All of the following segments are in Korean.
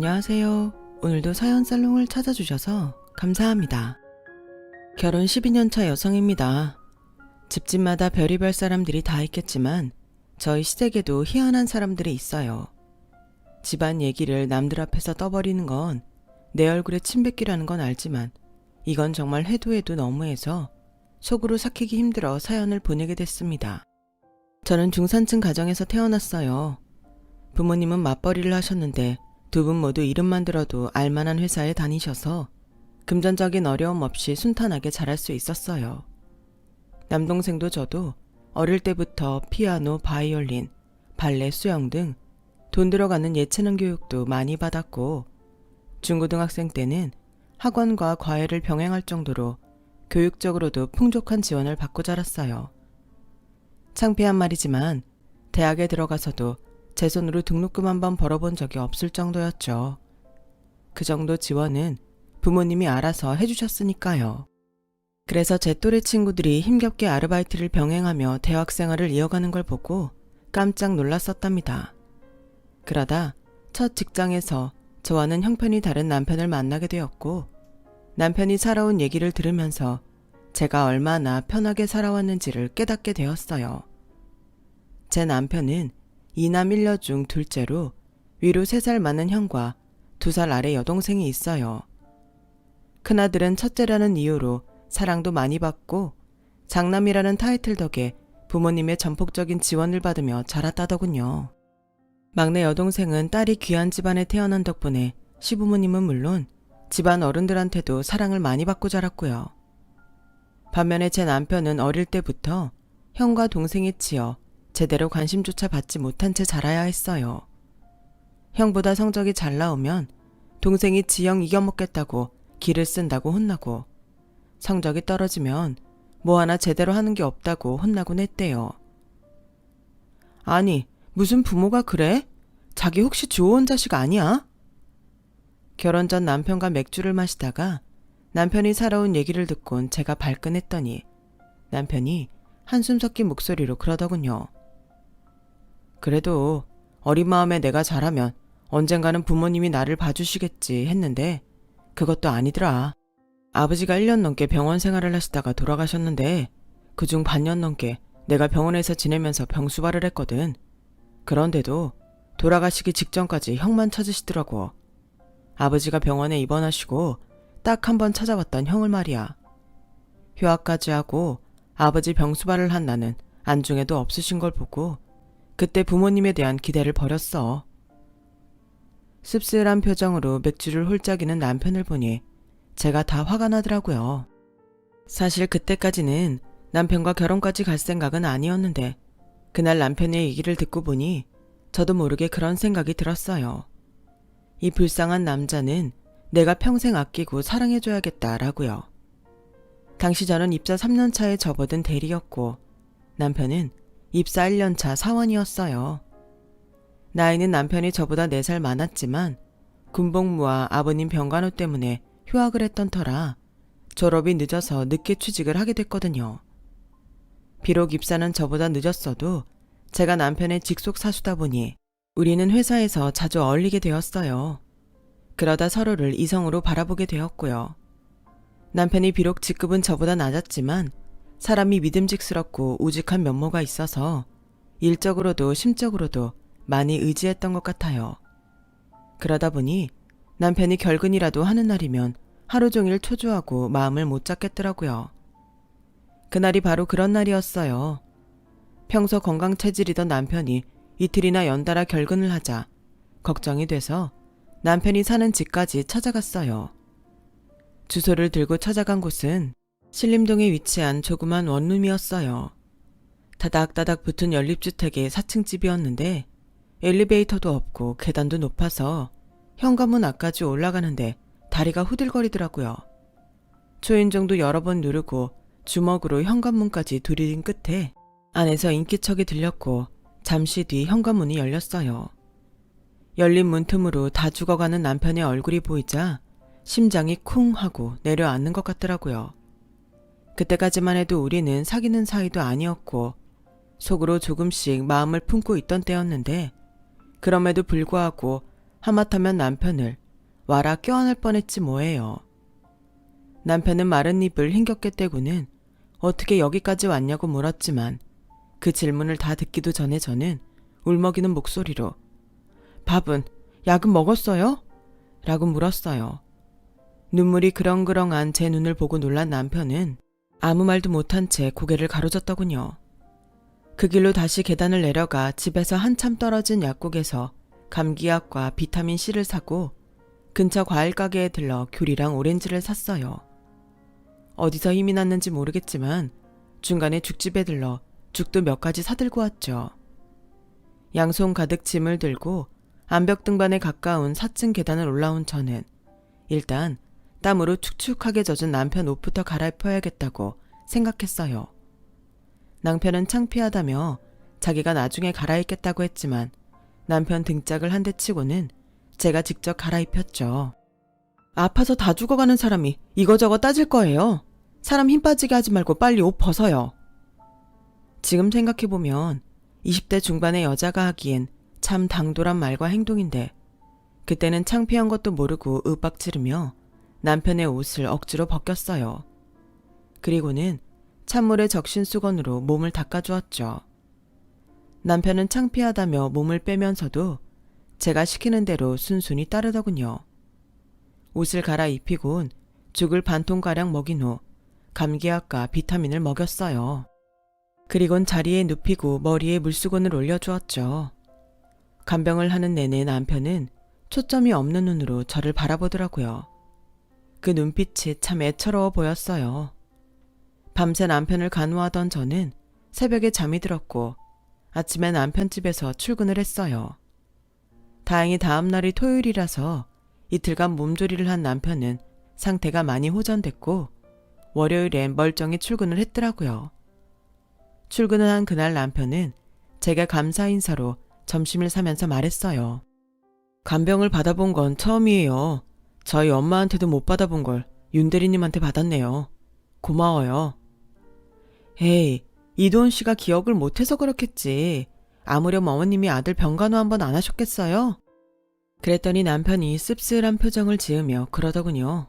안녕하세요. 오늘도 사연 살롱을 찾아주셔서 감사합니다. 결혼 12년차 여성입니다. 집집마다 별의별 사람들이 다 있겠지만 저희 시댁에도 희한한 사람들이 있어요. 집안 얘기를 남들 앞에서 떠버리는 건 내 얼굴에 침 뱉기라는 건 알지만 이건 정말 해도 해도 너무해서 속으로 삭히기 힘들어 사연을 보내게 됐습니다. 저는 중산층 가정에서 태어났어요. 부모님은 맞벌이를 하셨는데 두 분 모두 이름만 들어도 알만한 회사에 다니셔서 금전적인 어려움 없이 순탄하게 자랄 수 있었어요. 남동생도 저도 어릴 때부터 피아노, 바이올린, 발레, 수영 등 돈 들어가는 예체능 교육도 많이 받았고 중고등학생 때는 학원과 과외를 병행할 정도로 교육적으로도 풍족한 지원을 받고 자랐어요. 창피한 말이지만 대학에 들어가서도 제 손으로 등록금 한 번 벌어본 적이 없을 정도였죠. 그 정도 지원은 부모님이 알아서 해주셨으니까요. 그래서 제 또래 친구들이 힘겹게 아르바이트를 병행하며 대학 생활을 이어가는 걸 보고 깜짝 놀랐었답니다. 그러다 첫 직장에서 저와는 형편이 다른 남편을 만나게 되었고 남편이 살아온 얘기를 들으면서 제가 얼마나 편하게 살아왔는지를 깨닫게 되었어요. 제 남편은 2남 1녀 중 둘째로 위로 3살 많은 형과 2살 아래 여동생이 있어요. 큰아들은 첫째라는 이유로 사랑도 많이 받고 장남이라는 타이틀 덕에 부모님의 전폭적인 지원을 받으며 자랐다더군요. 막내 여동생은 딸이 귀한 집안에 태어난 덕분에 시부모님은 물론 집안 어른들한테도 사랑을 많이 받고 자랐고요. 반면에 제 남편은 어릴 때부터 형과 동생에 치여 제대로 관심조차 받지 못한 채 자라야 했어요. 형보다 성적이 잘 나오면 동생이 지형 이겨먹겠다고 기를 쓴다고 혼나고 성적이 떨어지면 뭐 하나 제대로 하는 게 없다고 혼나곤 했대요. 아니, 무슨 부모가 그래? 자기 혹시 주워온 자식 아니야? 결혼 전 남편과 맥주를 마시다가 남편이 살아온 얘기를 듣곤 제가 발끈했더니 남편이 한숨 섞인 목소리로 그러더군요. 그래도 어린 마음에 내가 잘하면 언젠가는 부모님이 나를 봐주시겠지 했는데 그것도 아니더라. 아버지가 1년 넘게 병원 생활을 하시다가 돌아가셨는데 그중 반년 넘게 내가 병원에서 지내면서 병수발을 했거든. 그런데도 돌아가시기 직전까지 형만 찾으시더라고. 아버지가 병원에 입원하시고 딱 한 번 찾아왔던 형을 말이야. 휴학까지 하고 아버지 병수발을 한 나는 안중에도 없으신 걸 보고 그때 부모님에 대한 기대를 버렸어. 씁쓸한 표정으로 맥주를 홀짝이는 남편을 보니 제가 다 화가 나더라고요. 사실 그때까지는 남편과 결혼까지 갈 생각은 아니었는데 그날 남편의 얘기를 듣고 보니 저도 모르게 그런 생각이 들었어요. 이 불쌍한 남자는 내가 평생 아끼고 사랑해줘야겠다라고요. 당시 저는 입사 3년 차에 접어든 대리였고 남편은 입사 1년 차 사원이었어요. 나이는 남편이 저보다 4살 많았지만 군복무와 아버님 병간호 때문에 휴학을 했던 터라 졸업이 늦어서 늦게 취직을 하게 됐거든요. 비록 입사는 저보다 늦었어도 제가 남편의 직속 사수다 보니 우리는 회사에서 자주 어울리게 되었어요. 그러다 서로를 이성으로 바라보게 되었고요. 남편이 비록 직급은 저보다 낮았지만 사람이 믿음직스럽고 우직한 면모가 있어서 일적으로도 심적으로도 많이 의지했던 것 같아요. 그러다 보니 남편이 결근이라도 하는 날이면 하루 종일 초조하고 마음을 못 잡겠더라고요. 그날이 바로 그런 날이었어요. 평소 건강 체질이던 남편이 이틀이나 연달아 결근을 하자 걱정이 돼서 남편이 사는 집까지 찾아갔어요. 주소를 들고 찾아간 곳은 신림동에 위치한 조그만 원룸이었어요. 다닥다닥 붙은 연립주택의 4층 집이었는데 엘리베이터도 없고 계단도 높아서 현관문 앞까지 올라가는데 다리가 후들거리더라고요. 초인종도 여러 번 누르고 주먹으로 현관문까지 두드린 끝에 안에서 인기척이 들렸고 잠시 뒤 현관문이 열렸어요. 열린 문틈으로 다 죽어가는 남편의 얼굴이 보이자 심장이 쿵 하고 내려앉는 것 같더라고요. 그때까지만 해도 우리는 사귀는 사이도 아니었고 속으로 조금씩 마음을 품고 있던 때였는데 그럼에도 불구하고 하마터면 남편을 와라 껴안을 뻔했지 뭐예요. 남편은 마른 입을 힘겹게 떼고는 어떻게 여기까지 왔냐고 물었지만 그 질문을 다 듣기도 전에 저는 울먹이는 목소리로 밥은, 약은 먹었어요? 라고 물었어요. 눈물이 그렁그렁한 제 눈을 보고 놀란 남편은 아무 말도 못한 채 고개를 가로젓더군요. 그 길로 다시 계단을 내려가 집에서 한참 떨어진 약국에서 감기약과 비타민C를 사고 근처 과일 가게에 들러 귤이랑 오렌지를 샀어요. 어디서 힘이 났는지 모르겠지만 중간에 죽집에 들러 죽도 몇 가지 사들고 왔죠. 양손 가득 짐을 들고 암벽 등반에 가까운 4층 계단을 올라온 저는 일단 땀으로 축축하게 젖은 남편 옷부터 갈아입혀야겠다고 생각했어요. 남편은 창피하다며 자기가 나중에 갈아입겠다고 했지만 남편 등짝을 한 대 치고는 제가 직접 갈아입혔죠. 아파서 다 죽어가는 사람이 이거저거 따질 거예요. 사람 힘 빠지게 하지 말고 빨리 옷 벗어요. 지금 생각해보면 20대 중반의 여자가 하기엔 참 당돌한 말과 행동인데 그때는 창피한 것도 모르고 윽박지르며 남편의 옷을 억지로 벗겼어요. 그리고는 찬물에 적신 수건으로 몸을 닦아주었죠. 남편은 창피하다며 몸을 빼면서도 제가 시키는 대로 순순히 따르더군요. 옷을 갈아입히곤 죽을 반통가량 먹인 후 감기약과 비타민을 먹였어요. 그리곤 자리에 눕히고 머리에 물수건을 올려주었죠. 간병을 하는 내내 남편은 초점이 없는 눈으로 저를 바라보더라고요. 그 눈빛이 참 애처로워 보였어요. 밤새 남편을 간호하던 저는 새벽에 잠이 들었고 아침에 남편 집에서 출근을 했어요. 다행히 다음 날이 토요일이라서 이틀간 몸조리를 한 남편은 상태가 많이 호전됐고 월요일엔 멀쩡히 출근을 했더라고요. 출근을 한 그날 남편은 제가 감사 인사로 점심을 사면서 말했어요. 간병을 받아본 건 처음이에요. 저희 엄마한테도 못 받아본 걸 윤 대리님한테 받았네요. 고마워요. 에이, 이도훈 씨가 기억을 못해서 그렇겠지. 아무렴 어머님이 아들 병간호 한번 안 하셨겠어요? 그랬더니 남편이 씁쓸한 표정을 지으며 그러더군요.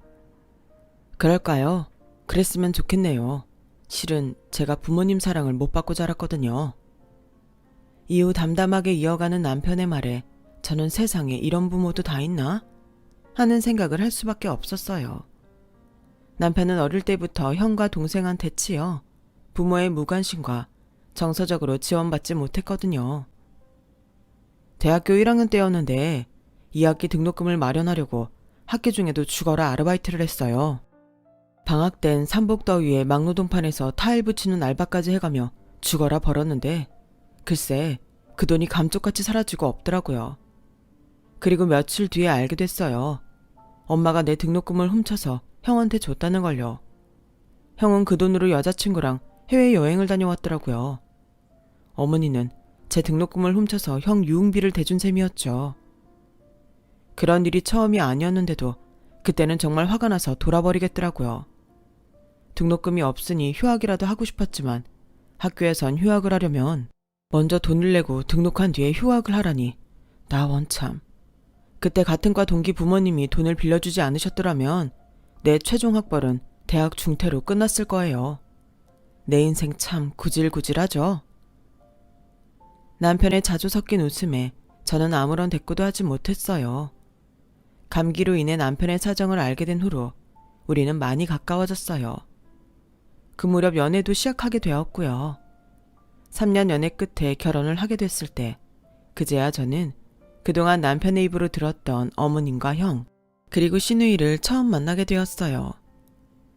그럴까요? 그랬으면 좋겠네요. 실은 제가 부모님 사랑을 못 받고 자랐거든요. 이후 담담하게 이어가는 남편의 말에 저는 세상에 이런 부모도 다 있나? 하는 생각을 할 수밖에 없었어요. 남편은 어릴 때부터 형과 동생한테 치여 부모의 무관심과 정서적으로 지원받지 못했거든요. 대학교 1학년 때였는데 2학기 등록금을 마련하려고 학기 중에도 죽어라 아르바이트를 했어요. 방학 땐 삼복더위에 막노동판에서 타일 붙이는 알바까지 해가며 죽어라 벌었는데 글쎄 그 돈이 감쪽같이 사라지고 없더라고요. 그리고 며칠 뒤에 알게 됐어요. 엄마가 내 등록금을 훔쳐서 형한테 줬다는 걸요. 형은 그 돈으로 여자친구랑 해외여행을 다녀왔더라고요. 어머니는 제 등록금을 훔쳐서 형 유흥비를 대준 셈이었죠. 그런 일이 처음이 아니었는데도 그때는 정말 화가 나서 돌아버리겠더라고요. 등록금이 없으니 휴학이라도 하고 싶었지만 학교에선 휴학을 하려면 먼저 돈을 내고 등록한 뒤에 휴학을 하라니 나 원참. 그때 같은 과 동기 부모님이 돈을 빌려주지 않으셨더라면 내 최종 학벌은 대학 중퇴로 끝났을 거예요. 내 인생 참 구질구질하죠. 남편의 자주 섞인 웃음에 저는 아무런 대꾸도 하지 못했어요. 감기로 인해 남편의 사정을 알게 된 후로 우리는 많이 가까워졌어요. 그 무렵 연애도 시작하게 되었고요. 3년 연애 끝에 결혼을 하게 됐을 때 그제야 저는 그동안 남편의 입으로 들었던 어머님과 형 그리고 시누이를 처음 만나게 되었어요.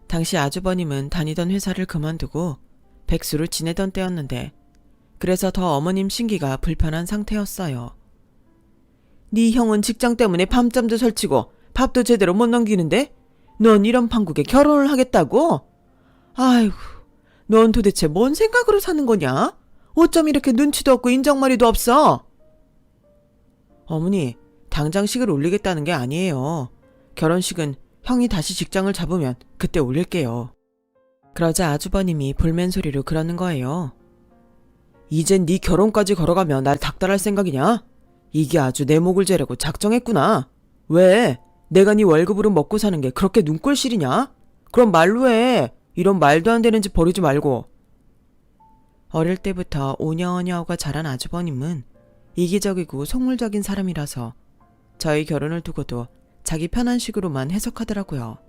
당시 아주버님은 다니던 회사를 그만두고 백수로 지내던 때였는데 그래서 더 어머님 심기가 불편한 상태였어요. 네 형은 직장 때문에 밤잠도 설치고 밥도 제대로 못 넘기는데 넌 이런 판국에 결혼을 하겠다고? 아이고, 넌 도대체 뭔 생각으로 사는 거냐? 어쩜 이렇게 눈치도 없고 인정머리도 없어? 어머니, 당장식을 올리겠다는 게 아니에요. 결혼식은 형이 다시 직장을 잡으면 그때 올릴게요. 그러자 아주버님이 볼멘 소리로 그러는 거예요. 이젠 네 결혼까지 걸어가며 날 닥달할 생각이냐? 이게 아주 내 목을 재려고 작정했구나. 왜? 내가 네 월급으로 먹고 사는 게 그렇게 눈꼴실이냐? 그럼 말로 해. 이런 말도 안 되는 짓 버리지 말고. 어릴 때부터 오냐오냐오가 자란 아주버님은 이기적이고 속물적인 사람이라서 저희 결혼을 두고도 자기 편한 식으로만 해석하더라고요.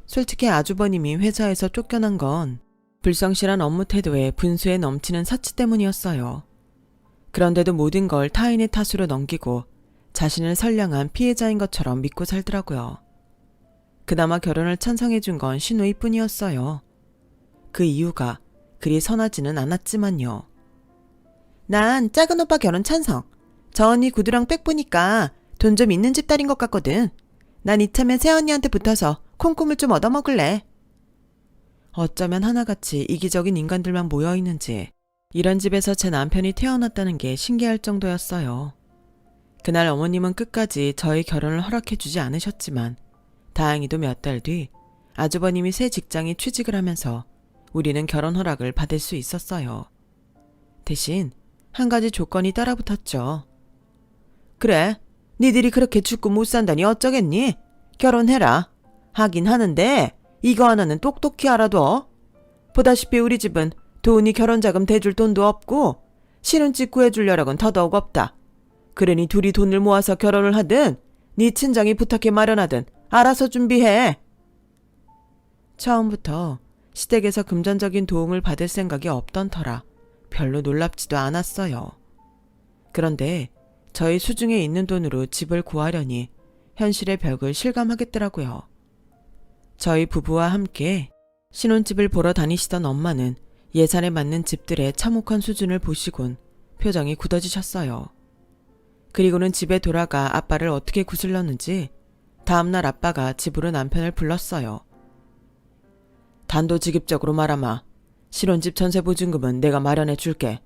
솔직히 아주버님이 회사에서 쫓겨난 건 불성실한 업무 태도에 분수에 넘치는 사치 때문이었어요. 그런데도 모든 걸 타인의 탓으로 넘기고 자신을 선량한 피해자인 것처럼 믿고 살더라고요. 그나마 결혼을 찬성해준 건 신우이뿐이었어요. 그 이유가 그리 선하지는 않았지만요. 난 작은 오빠 결혼 찬성. 저 언니 구두랑 백 보니까 돈 좀 있는 집 딸인 것 같거든. 난 이참에 새언니한테 붙어서 콩고물 좀 얻어먹을래. 어쩌면 하나같이 이기적인 인간들만 모여있는지 이런 집에서 제 남편이 태어났다는 게 신기할 정도였어요. 그날 어머님은 끝까지 저희 결혼을 허락해주지 않으셨지만 다행히도 몇 달 뒤 아주버님이 새 직장에 취직을 하면서 우리는 결혼 허락을 받을 수 있었어요. 대신 한 가지 조건이 따라붙었죠. 그래, 니들이 그렇게 죽고 못 산다니 어쩌겠니? 결혼해라. 하긴 하는데 이거 하나는 똑똑히 알아둬. 보다시피 우리 집은 도훈이 결혼자금 대줄 돈도 없고 신혼집 구해줄 여력은 더더욱 없다. 그러니 둘이 돈을 모아서 결혼을 하든 네 친정이 부탁해 마련하든 알아서 준비해. 처음부터 시댁에서 금전적인 도움을 받을 생각이 없던 터라 별로 놀랍지도 않았어요. 그런데 저희 수중에 있는 돈으로 집을 구하려니 현실의 벽을 실감하겠더라고요. 저희 부부와 함께 신혼집을 보러 다니시던 엄마는 예산에 맞는 집들의 참혹한 수준을 보시곤 표정이 굳어지셨어요. 그리고는 집에 돌아가 아빠를 어떻게 구슬렀는지 다음날 아빠가 집으로 남편을 불렀어요. 단도직입적으로 말하마. 신혼집 전세보증금은 내가 마련해 줄게.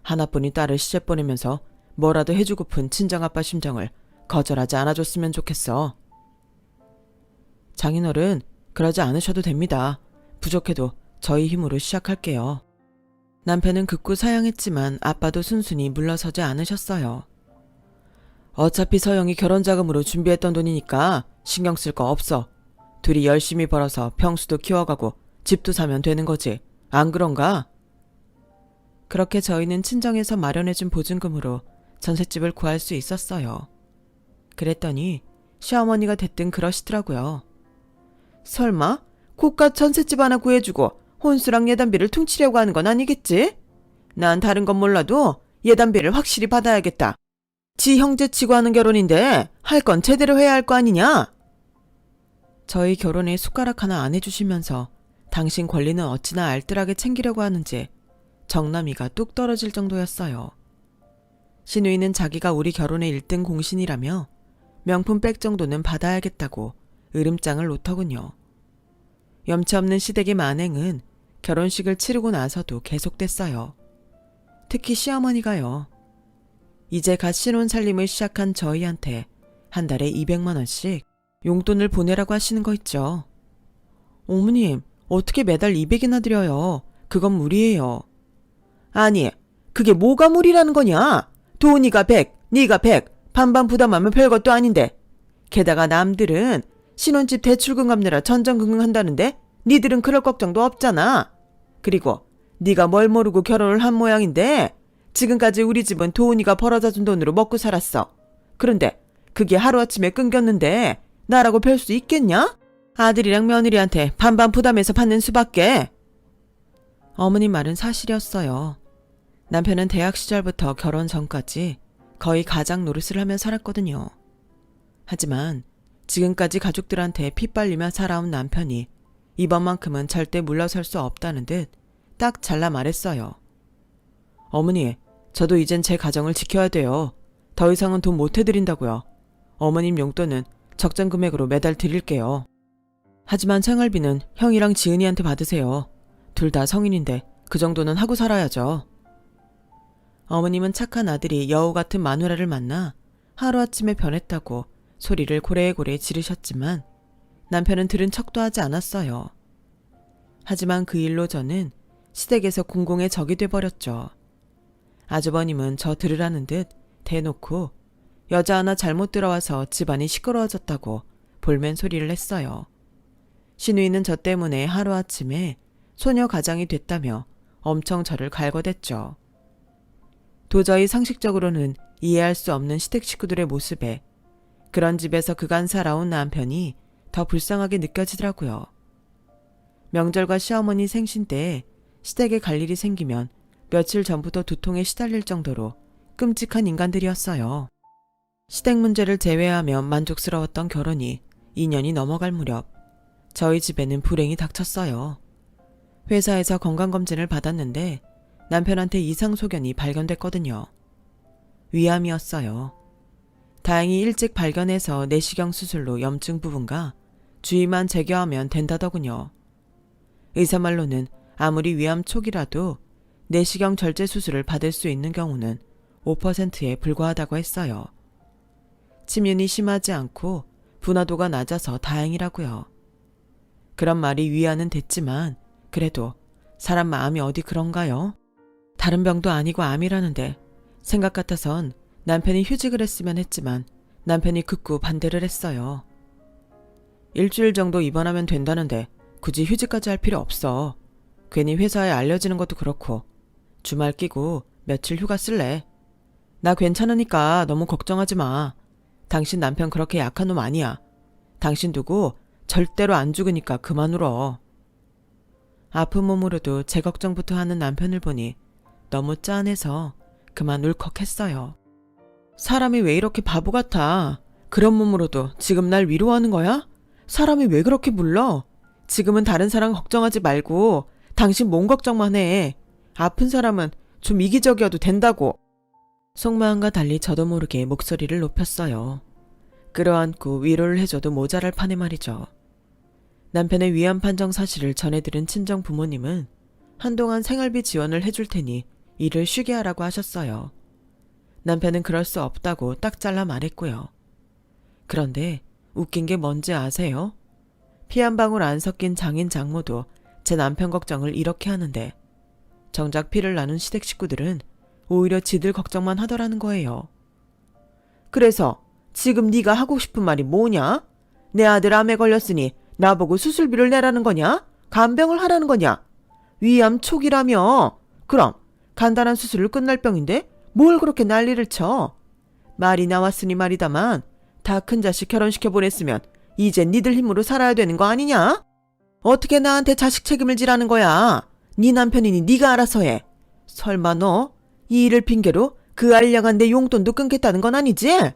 하나뿐인 딸을 시집 보내면서 뭐라도 해주고픈 친정아빠 심정을 거절하지 않아줬으면 좋겠어. 장인어른, 그러지 않으셔도 됩니다. 부족해도 저희 힘으로 시작할게요. 남편은 극구 사양했지만 아빠도 순순히 물러서지 않으셨어요. 어차피 서영이 결혼자금으로 준비했던 돈이니까 신경 쓸 거 없어. 둘이 열심히 벌어서 평수도 키워가고 집도 사면 되는 거지. 안 그런가? 그렇게 저희는 친정에서 마련해준 보증금으로 전셋집을 구할 수 있었어요. 그랬더니 시어머니가 대뜸 그러시더라고요. 설마 고가 전셋집 하나 구해주고 혼수랑 예단비를 퉁치려고 하는 건 아니겠지? 난 다른 건 몰라도 예단비를 확실히 받아야겠다. 지 형제치고 하는 결혼인데 할 건 제대로 해야 할 거 아니냐? 저희 결혼에 숟가락 하나 안 해주시면서 당신 권리는 어찌나 알뜰하게 챙기려고 하는지 정남이가 뚝 떨어질 정도였어요. 신우이는 자기가 우리 결혼의 1등 공신이라며 명품 백 정도는 받아야겠다고 으름장을 놓더군요. 염치 없는 시댁의 만행은 결혼식을 치르고 나서도 계속됐어요. 특히 시어머니가요. 이제 갓 신혼 살림을 시작한 저희한테 한 달에 200만 원씩 용돈을 보내라고 하시는 거 있죠. 어머님, 어떻게 매달 200이나 드려요? 그건 무리예요. 아니, 그게 뭐가 무리라는 거냐? 도훈이가 100, 네가 100, 반반 부담하면 별것도 아닌데. 게다가 남들은 신혼집 대출금 갚느라 전전긍긍한다는데 니들은 그럴 걱정도 없잖아. 그리고 네가 뭘 모르고 결혼을 한 모양인데 지금까지 우리 집은 도훈이가 벌어다 준 돈으로 먹고 살았어. 그런데 그게 하루아침에 끊겼는데 나라고 별 수 있겠냐? 아들이랑 며느리한테 반반 부담해서 받는 수밖에. 어머님 말은 사실이었어요. 남편은 대학 시절부터 결혼 전까지 거의 가장 노릇을 하며 살았거든요. 하지만 지금까지 가족들한테 피 빨리며 살아온 남편이 이번만큼은 절대 물러설 수 없다는 듯 딱 잘라 말했어요. 어머니, 저도 이젠 제 가정을 지켜야 돼요. 더 이상은 돈 못 해드린다고요. 어머님 용돈은 적정 금액으로 매달 드릴게요. 하지만 생활비는 형이랑 지은이한테 받으세요. 둘 다 성인인데 그 정도는 하고 살아야죠. 어머님은 착한 아들이 여우 같은 마누라를 만나 하루아침에 변했다고 소리를 고래고래 지르셨지만 남편은 들은 척도 하지 않았어요. 하지만 그 일로 저는 시댁에서 공공의 적이 돼버렸죠. 아주버님은 저 들으라는 듯 대놓고 여자 하나 잘못 들어와서 집안이 시끄러워졌다고 볼멘 소리를 했어요. 신우이는 저 때문에 하루아침에 소녀 가장이 됐다며 엄청 저를 갈궈댔죠. 도저히 상식적으로는 이해할 수 없는 시댁 식구들의 모습에 그런 집에서 그간 살아온 남편이 더 불쌍하게 느껴지더라고요. 명절과 시어머니 생신 때에 시댁에 갈 일이 생기면 며칠 전부터 두통에 시달릴 정도로 끔찍한 인간들이었어요. 시댁 문제를 제외하면 만족스러웠던 결혼이 2년이 넘어갈 무렵 저희 집에는 불행이 닥쳤어요. 회사에서 건강검진을 받았는데 남편한테 이상소견이 발견됐거든요. 위암이었어요. 다행히 일찍 발견해서 내시경 수술로 염증 부분과 주위만 제거하면 된다더군요. 의사 말로는 아무리 위암 초기라도 내시경 절제 수술을 받을 수 있는 경우는 5%에 불과하다고 했어요. 침윤이 심하지 않고 분화도가 낮아서 다행이라고요. 그런 말이 위안은 됐지만 그래도 사람 마음이 어디 그런가요? 다른 병도 아니고 암이라는데 생각 같아선 남편이 휴직을 했으면 했지만 남편이 극구 반대를 했어요. 일주일 정도 입원하면 된다는데 굳이 휴직까지 할 필요 없어. 괜히 회사에 알려지는 것도 그렇고 주말 끼고 며칠 휴가 쓸래. 나 괜찮으니까 너무 걱정하지 마. 당신 남편 그렇게 약한 놈 아니야. 당신 두고 절대로 안 죽으니까 그만 울어. 아픈 몸으로도 제 걱정부터 하는 남편을 보니 너무 짠해서 그만 울컥했어요. 사람이 왜 이렇게 바보 같아. 그런 몸으로도 지금 날 위로하는 거야? 사람이 왜 그렇게 물러? 지금은 다른 사람 걱정하지 말고 당신 몸 걱정만 해. 아픈 사람은 좀 이기적이어도 된다고. 속마음과 달리 저도 모르게 목소리를 높였어요. 끌어안고 위로를 해줘도 모자랄 판에 말이죠. 남편의 위암 판정 사실을 전해들은 친정 부모님은 한동안 생활비 지원을 해줄 테니 일을 쉬게 하라고 하셨어요. 남편은 그럴 수 없다고 딱 잘라 말했고요. 그런데 웃긴 게 뭔지 아세요? 피 한 방울 안 섞인 장인 장모도 제 남편 걱정을 이렇게 하는데 정작 피를 나눈 시댁 식구들은 오히려 지들 걱정만 하더라는 거예요. 그래서 지금 네가 하고 싶은 말이 뭐냐? 내 아들 암에 걸렸으니 나보고 수술비를 내라는 거냐? 간병을 하라는 거냐? 위암 초기라며? 그럼 간단한 수술로 끝날 병인데 뭘 그렇게 난리를 쳐? 말이 나왔으니 말이다만 다 큰 자식 결혼시켜 보냈으면 이제 니들 힘으로 살아야 되는 거 아니냐? 어떻게 나한테 자식 책임을 지라는 거야? 네 남편이니 네가 알아서 해. 설마 너 이 일을 핑계로 그 알량한 내 용돈도 끊겠다는 건 아니지?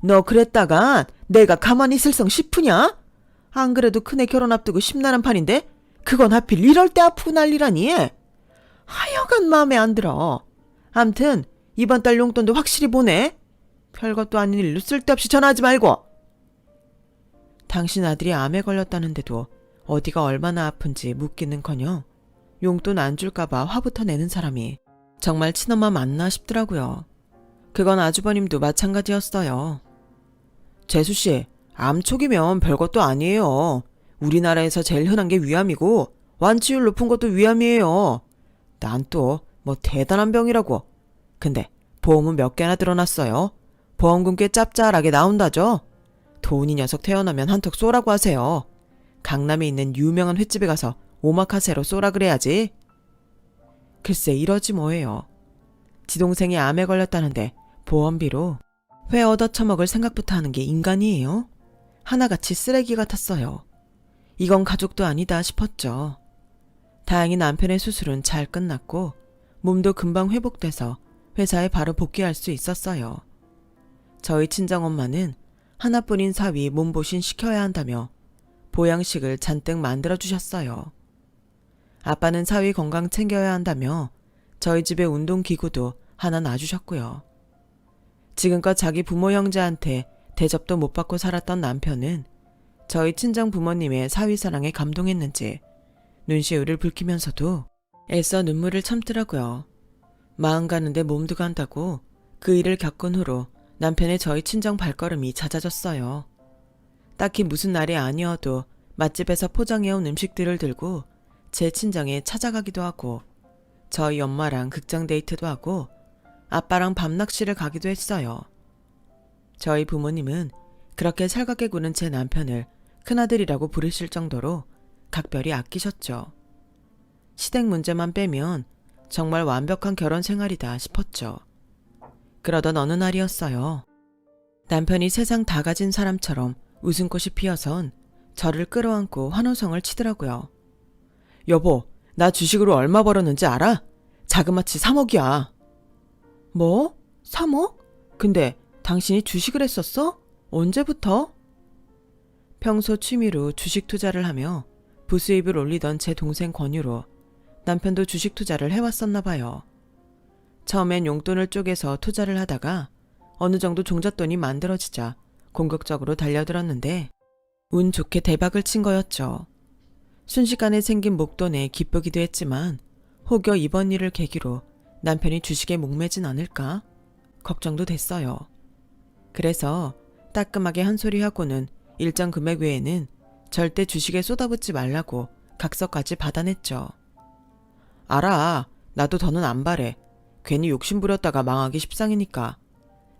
너 그랬다간 내가 가만히 있을 성 싶으냐? 안 그래도 큰애 결혼 앞두고 심란한 판인데 그건 하필 이럴 때 아프고 난리라니. 하여간 마음에 안 들어. 암튼 이번 달 용돈도 확실히 보내. 별것도 아닌 일로 쓸데없이 전화하지 말고. 당신 아들이 암에 걸렸다는데도 어디가 얼마나 아픈지 묻기는커녕 용돈 안 줄까봐 화부터 내는 사람이 정말 친엄마 맞나 싶더라고요. 그건 아주버님도 마찬가지였어요. 재수씨, 암 초기면 별것도 아니에요. 우리나라에서 제일 흔한 게 위암이고 완치율 높은 것도 위암이에요. 난 또 뭐 대단한 병이라고. 근데 보험은 몇 개나 들어놨어요. 보험금 꽤 짭짤하게 나온다죠. 돈이 녀석 태어나면 한턱 쏘라고 하세요. 강남에 있는 유명한 횟집에 가서 오마카세로 쏘라 그래야지. 글쎄 이러지 뭐예요. 지동생이 암에 걸렸다는데 보험비로 회 얻어 처먹을 생각부터 하는 게 인간이에요? 하나같이 쓰레기 같았어요. 이건 가족도 아니다 싶었죠. 다행히 남편의 수술은 잘 끝났고 몸도 금방 회복돼서 회사에 바로 복귀할 수 있었어요. 저희 친정엄마는 하나뿐인 사위 몸보신 시켜야 한다며 보양식을 잔뜩 만들어주셨어요. 아빠는 사위 건강 챙겨야 한다며 저희 집에 운동기구도 하나 놔주셨고요. 지금껏 자기 부모 형제한테 대접도 못 받고 살았던 남편은 저희 친정 부모님의 사위 사랑에 감동했는지 눈시울을 붉히면서도 애써 눈물을 참더라고요. 마음 가는데 몸도 간다고 그 일을 겪은 후로 남편의 저희 친정 발걸음이 잦아졌어요. 딱히 무슨 날이 아니어도 맛집에서 포장해온 음식들을 들고 제 친정에 찾아가기도 하고 저희 엄마랑 극장 데이트도 하고 아빠랑 밤낚시를 가기도 했어요. 저희 부모님은 그렇게 살갑게 구는 제 남편을 큰아들이라고 부르실 정도로 각별히 아끼셨죠. 시댁 문제만 빼면 정말 완벽한 결혼 생활이다 싶었죠. 그러던 어느 날이었어요. 남편이 세상 다 가진 사람처럼 웃음꽃이 피어선 저를 끌어안고 환호성을 치더라고요. 여보, 나 주식으로 얼마 벌었는지 알아? 자그마치 3억이야. 뭐? 3억? 근데 당신이 주식을 했었어? 언제부터? 평소 취미로 주식 투자를 하며 부수입을 올리던 제 동생 권유로 남편도 주식 투자를 해왔었나 봐요. 처음엔 용돈을 쪼개서 투자를 하다가 어느 정도 종잣돈이 만들어지자 공격적으로 달려들었는데 운 좋게 대박을 친 거였죠. 순식간에 생긴 목돈에 기쁘기도 했지만 혹여 이번 일을 계기로 남편이 주식에 목매진 않을까 걱정도 됐어요. 그래서 따끔하게 한 소리 하고는 일정 금액 외에는 절대 주식에 쏟아붓지 말라고 각서까지 받아냈죠. 알아. 나도 더는 안 바래. 괜히 욕심부렸다가 망하기 십상이니까.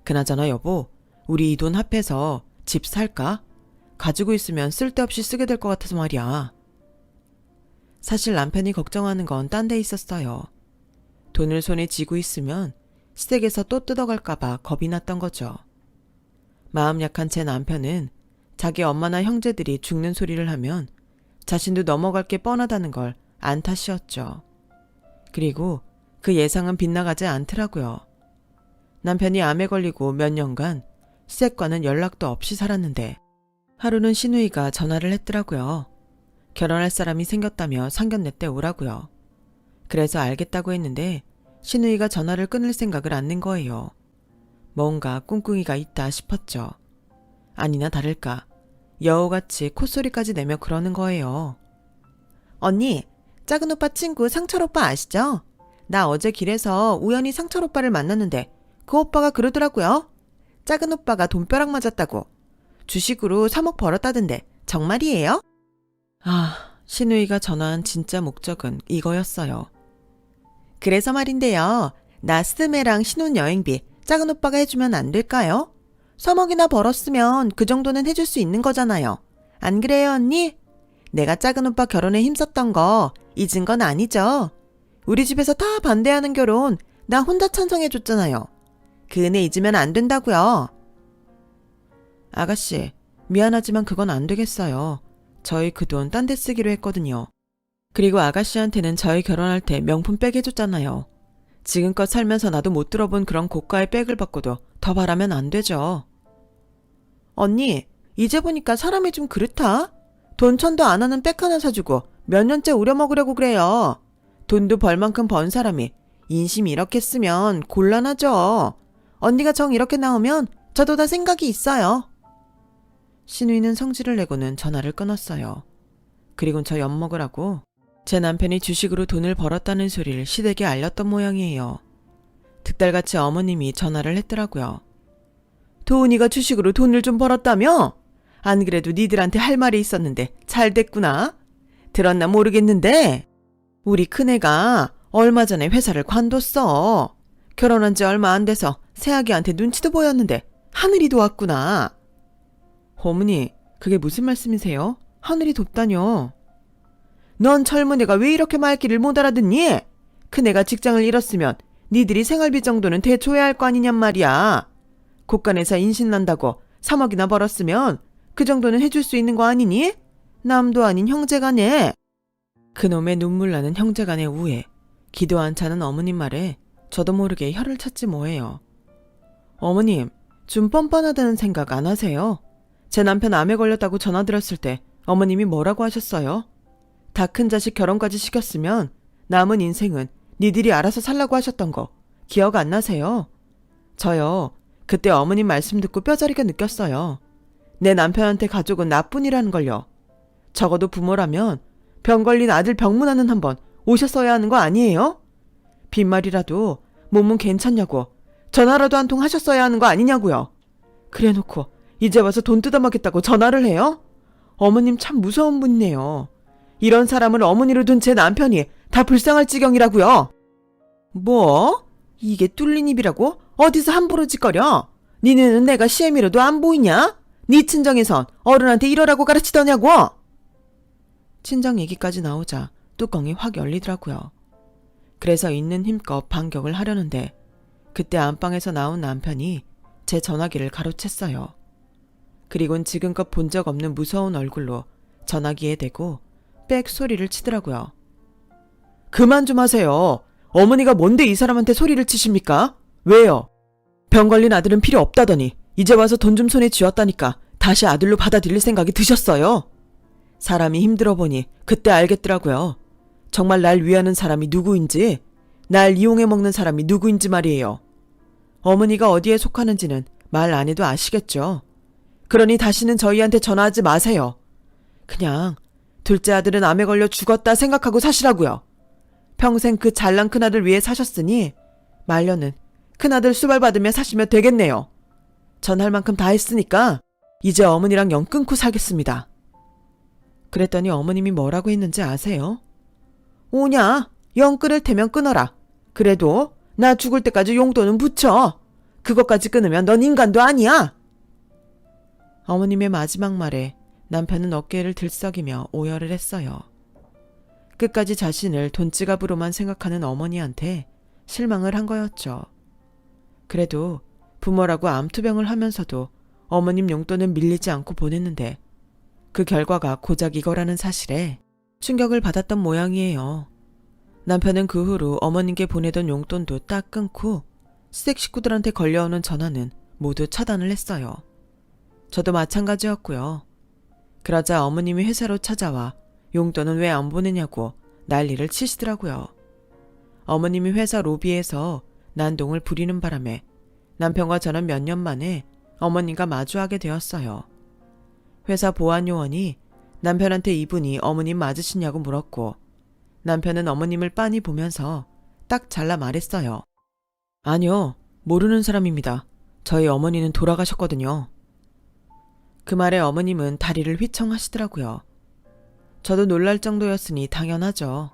그나저나 여보, 우리 이 돈 합해서 집 살까? 가지고 있으면 쓸데없이 쓰게 될 것 같아서 말이야. 사실 남편이 걱정하는 건 딴 데 있었어요. 돈을 손에 쥐고 있으면 시댁에서 또 뜯어갈까봐 겁이 났던 거죠. 마음 약한 제 남편은 자기 엄마나 형제들이 죽는 소리를 하면 자신도 넘어갈 게 뻔하다는 걸 안 탓이었죠. 그리고 그 예상은 빗나가지 않더라고요. 남편이 암에 걸리고 몇 년간 시댁과는 연락도 없이 살았는데 하루는 시누이가 전화를 했더라고요. 결혼할 사람이 생겼다며 상견례 때 오라고요. 그래서 알겠다고 했는데 시누이가 전화를 끊을 생각을 안 낸 거예요. 뭔가 꿍꿍이가 있다 싶었죠. 아니나 다를까 여우같이 콧소리까지 내며 그러는 거예요. 언니, 작은 오빠 친구 상철 오빠 아시죠? 나 어제 길에서 우연히 상철 오빠를 만났는데 그 오빠가 그러더라고요. 작은 오빠가 돈벼락 맞았다고. 주식으로 3억 벌었다던데 정말이에요? 시누이가 전화한 진짜 목적은 이거였어요. 그래서 말인데요. 나 스드메랑 신혼여행비 작은 오빠가 해주면 안 될까요? 3억이나 벌었으면 그 정도는 해줄 수 있는 거잖아요. 안 그래요, 언니? 내가 작은 오빠 결혼에 힘썼던 거 잊은 건 아니죠? 우리 집에서 다 반대하는 결혼 나 혼자 찬성해줬잖아요. 그 은혜 잊으면 안 된다고요. 아가씨, 미안하지만 그건 안 되겠어요. 저희 그 돈 딴 데 쓰기로 했거든요. 그리고 아가씨한테는 저희 결혼할 때 명품 백 해줬잖아요. 지금껏 살면서 나도 못 들어본 그런 고가의 백을 받고도 더 바라면 안 되죠. 언니, 이제 보니까 사람이 좀 그렇다. 돈 천도 안 하는 백 하나 사주고 몇 년째 우려먹으려고 그래요. 돈도 벌 만큼 번 사람이 인심 이렇게 쓰면 곤란하죠. 언니가 정 이렇게 나오면 저도 다 생각이 있어요. 시누이는 성질을 내고는 전화를 끊었어요. 그리고 저 엿먹으라고 제 남편이 주식으로 돈을 벌었다는 소리를 시댁에 알렸던 모양이에요. 득달같이 어머님이 전화를 했더라고요. 도훈이가 주식으로 돈을 좀 벌었다며? 안 그래도 니들한테 할 말이 있었는데 잘 됐구나. 들었나 모르겠는데 우리 큰애가 얼마 전에 회사를 관뒀어. 결혼한 지 얼마 안 돼서 새아기한테 눈치도 보였는데 하늘이 도왔구나. 어머니, 그게 무슨 말씀이세요? 하늘이 돕다뇨. 넌 젊은 애가 왜 이렇게 말귀를 못 알아듣니? 큰애가 직장을 잃었으면 니들이 생활비 정도는 대줘야 할 거 아니냔 말이야. 곳간에서 인신난다고 3억이나 벌었으면 그 정도는 해줄 수 있는 거 아니니? 남도 아닌 형제간에. 그놈의 눈물 나는 형제간의 우애, 기도 안 차는 어머님 말에 저도 모르게 혀를 찼지 뭐예요. 어머님, 좀 뻔뻔하다는 생각 안 하세요? 제 남편 암에 걸렸다고 전화 드렸을 때 어머님이 뭐라고 하셨어요? 다 큰 자식 결혼까지 시켰으면 남은 인생은 니들이 알아서 살라고 하셨던 거 기억 안 나세요? 저요, 그때 어머님 말씀 듣고 뼈저리게 느꼈어요. 내 남편한테 가족은 나뿐이라는 걸요. 적어도 부모라면 병 걸린 아들 병문안은 한번 오셨어야 하는 거 아니에요? 빈말이라도 몸은 괜찮냐고 전화라도 한 통 하셨어야 하는 거 아니냐고요. 그래놓고 이제 와서 돈 뜯어먹겠다고 전화를 해요? 어머님 참 무서운 분이네요. 이런 사람을 어머니로 둔 제 남편이 다 불쌍할 지경이라고요. 뭐? 이게 뚫린 입이라고? 어디서 함부로 짓거려? 니네는 내가 시애미로도 안 보이냐? 네 친정에선 어른한테 이러라고 가르치더냐고? 친정 얘기까지 나오자 뚜껑이 확 열리더라고요. 그래서 있는 힘껏 반격을 하려는데 그때 안방에서 나온 남편이 제 전화기를 가로챘어요. 그리곤 지금껏 본 적 없는 무서운 얼굴로 전화기에 대고 빽 소리를 치더라고요. 그만 좀 하세요. 어머니가 뭔데 이 사람한테 소리를 치십니까? 왜요? 병 걸린 아들은 필요 없다더니 이제 와서 돈 좀 손에 쥐었다니까 다시 아들로 받아들일 생각이 드셨어요? 사람이 힘들어 보니 그때 알겠더라고요. 정말 날 위하는 사람이 누구인지, 날 이용해 먹는 사람이 누구인지 말이에요. 어머니가 어디에 속하는지는 말 안 해도 아시겠죠? 그러니 다시는 저희한테 전화하지 마세요. 그냥 둘째 아들은 암에 걸려 죽었다 생각하고 사시라고요. 평생 그 잘난 큰아들 위해 사셨으니 말년은 큰아들 수발받으며 사시면 되겠네요. 전할 만큼 다 했으니까 이제 어머니랑 영 끊고 살겠습니다. 그랬더니 어머님이 뭐라고 했는지 아세요? 오냐, 영 끊을 테면 끊어라. 그래도 나 죽을 때까지 용돈은 붙여. 그것까지 끊으면 넌 인간도 아니야. 어머님의 마지막 말에 남편은 어깨를 들썩이며 오열을 했어요. 끝까지 자신을 돈지갑으로만 생각하는 어머니한테 실망을 한 거였죠. 그래도 부모라고 암투병을 하면서도 어머님 용돈은 밀리지 않고 보냈는데 그 결과가 고작 이거라는 사실에 충격을 받았던 모양이에요. 남편은 그 후로 어머님께 보내던 용돈도 딱 끊고 시댁 식구들한테 걸려오는 전화는 모두 차단을 했어요. 저도 마찬가지였고요. 그러자 어머님이 회사로 찾아와 용돈은 왜 안 보내냐고 난리를 치시더라고요. 어머님이 회사 로비에서 난동을 부리는 바람에 남편과 저는 몇 년 만에 어머님과 마주하게 되었어요. 회사 보안 요원이 남편한테 이분이 어머님 맞으시냐고 물었고 남편은 어머님을 빤히 보면서 딱 잘라 말했어요. 아니요, 모르는 사람입니다. 저희 어머니는 돌아가셨거든요. 그 말에 어머님은 다리를 휘청하시더라고요. 저도 놀랄 정도였으니 당연하죠.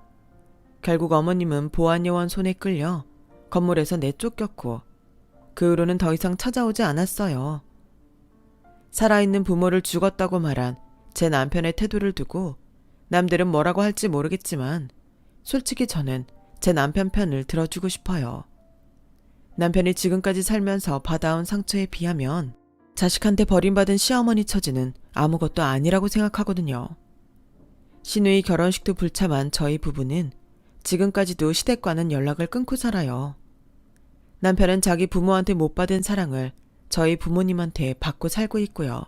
결국 어머님은 보안요원 손에 끌려 건물에서 내쫓겼고 그 후로는 더 이상 찾아오지 않았어요. 살아있는 부모를 죽었다고 말한 제 남편의 태도를 두고 남들은 뭐라고 할지 모르겠지만 솔직히 저는 제 남편 편을 들어주고 싶어요. 남편이 지금까지 살면서 받아온 상처에 비하면 자식한테 버림받은 시어머니 처지는 아무것도 아니라고 생각하거든요. 시누이 결혼식도 불참한 저희 부부는 지금까지도 시댁과는 연락을 끊고 살아요. 남편은 자기 부모한테 못 받은 사랑을 저희 부모님한테 받고 살고 있고요.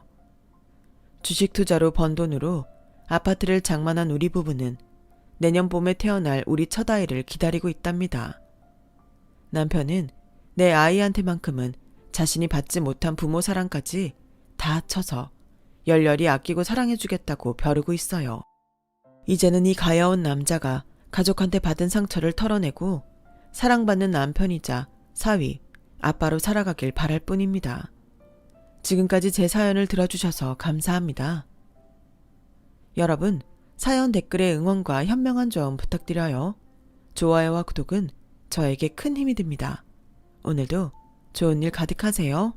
주식 투자로 번 돈으로 아파트를 장만한 우리 부부는 내년 봄에 태어날 우리 첫아이를 기다리고 있답니다. 남편은 내 아이한테만큼은 자신이 받지 못한 부모 사랑까지 다 합쳐서 열렬히 아끼고 사랑해주겠다고 벼르고 있어요. 이제는 이 가여운 남자가 가족한테 받은 상처를 털어내고 사랑받는 남편이자 사위, 아빠로 살아가길 바랄 뿐입니다. 지금까지 제 사연을 들어주셔서 감사합니다. 여러분, 사연 댓글에 응원과 현명한 조언 부탁드려요. 좋아요와 구독은 저에게 큰 힘이 됩니다. 오늘도 좋은 일 가득하세요.